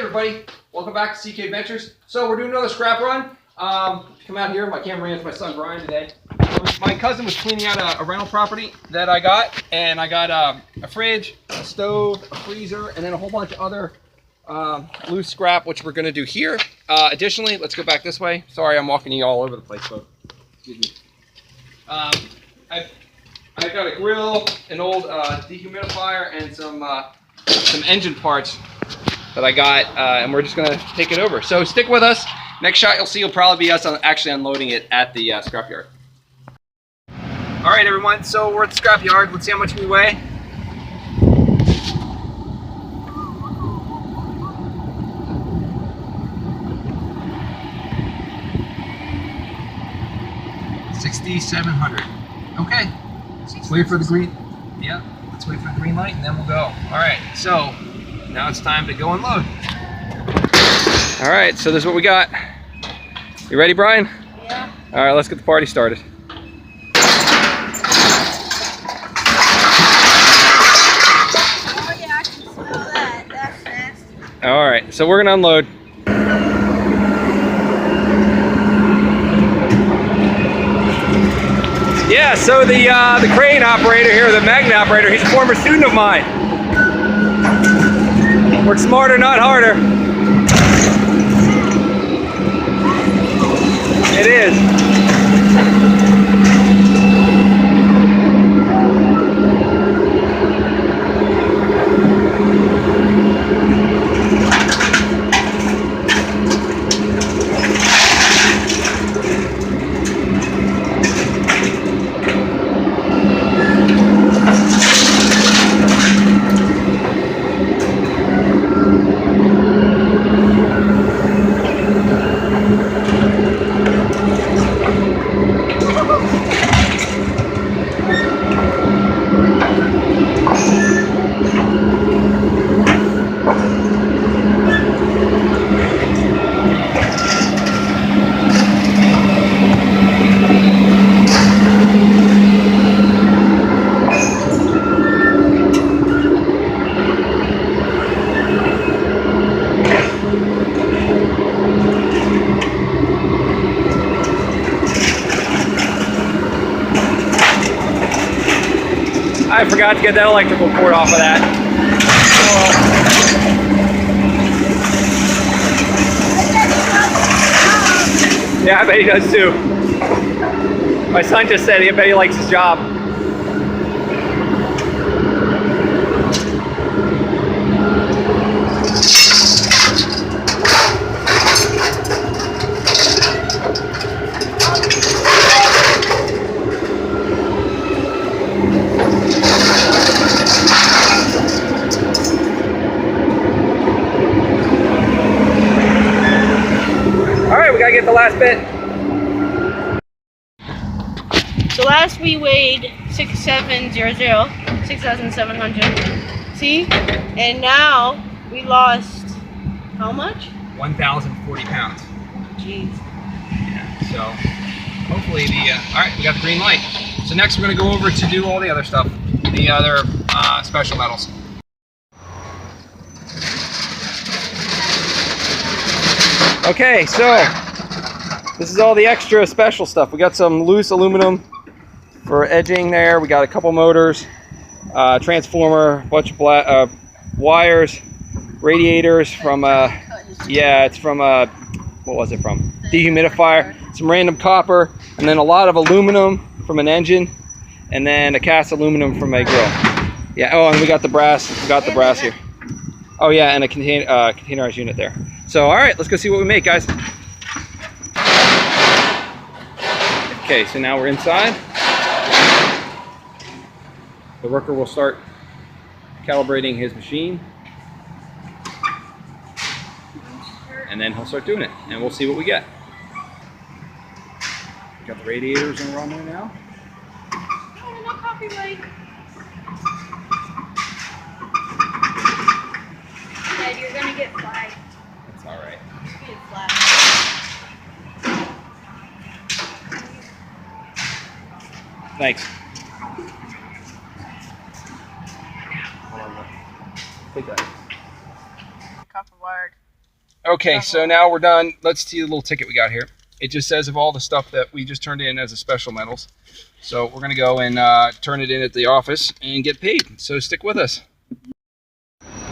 everybody, welcome back to CK Adventures. So we're doing another scrap run. Come out here, my cameraman is my son Brian today. My cousin was cleaning out a rental property that I got, and I got a fridge, a stove, a freezer, and then a whole bunch of other loose scrap, which we're gonna do here. Additionally, let's go back this way. Sorry, I'm walking you all over the place, folks. Excuse me. I've got a grill, an old dehumidifier, and some engine parts that I got, and we're just gonna take it over. So stick with us. Next shot you'll see will probably be us actually unloading it at the scrapyard. All right, everyone. So we're at the scrapyard. Let's see how much we weigh. $6,700. Okay. Let's wait for the green. Yeah. Let's wait for the green light, and then we'll go. All right. So now it's time to go unload. All right. So this is what we got. You ready, Brian? Yeah. All right. Let's get the party started. Oh yeah, I can smell that. That's nasty. All right. So we're gonna unload. Yeah, so the crane operator here, the magnet operator, he's a former student of mine. Work smarter, not harder. It is. I forgot to get that electrical cord off of that. Yeah, I bet he does too. My son just said I bet he likes his job. Gotta get the last bit. So last we weighed 6,700. See? And now we lost how much? 1,040 pounds. Jeez. Yeah, so hopefully all right, we got the green light. So next we're gonna go over to do all the other stuff, the other special metals. Okay, so this is all the extra special stuff. We got some loose aluminum for edging there. We got a couple motors, transformer, bunch of wires, radiators from yeah, it's from what was it from? Dehumidifier. Some random copper, and then a lot of aluminum from an engine, and then a cast aluminum from a grill. Yeah. Oh, and we got the brass. We got the brass here. Oh yeah, and a containerized unit there. So all right, let's go see what we make, guys. Okay, so now we're inside. The worker will start calibrating his machine, and then he'll start doing it, and we'll see what we get. We got the radiators in run there now. Oh, no copyright. Dad, you're gonna get flagged. That's all right. Get flagged. Thanks. Take that. Copper wired. Okay, so now we're done. Let's see the little ticket we got here. It just says of all the stuff that we just turned in as a special medals. So we're gonna go and turn it in at the office and get paid. So stick with us.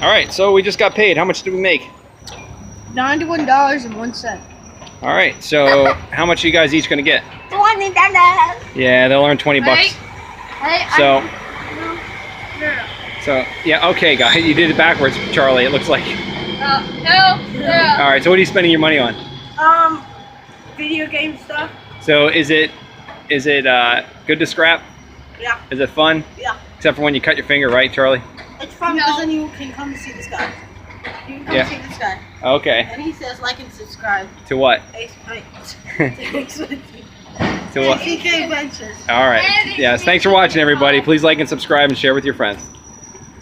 All right, so we just got paid. How much did we make? $91.01. All right, so how much are you guys each gonna get? $20. Yeah, they'll earn 20 bucks. Hey, So, no. so yeah, okay, guys, you did it backwards, Charlie. It looks like. No. All right, so what are you spending your money on? Video game stuff. So is it good to scrap? Yeah. Is it fun? Yeah. Except for when you cut your finger, right, Charlie? It's fun because then you can come see this guy. You can come see this guy. Okay. And he says like and subscribe. To what? To what? EK Ventures. All right. Yes. Thanks for watching, everybody. Please like and subscribe and share with your friends.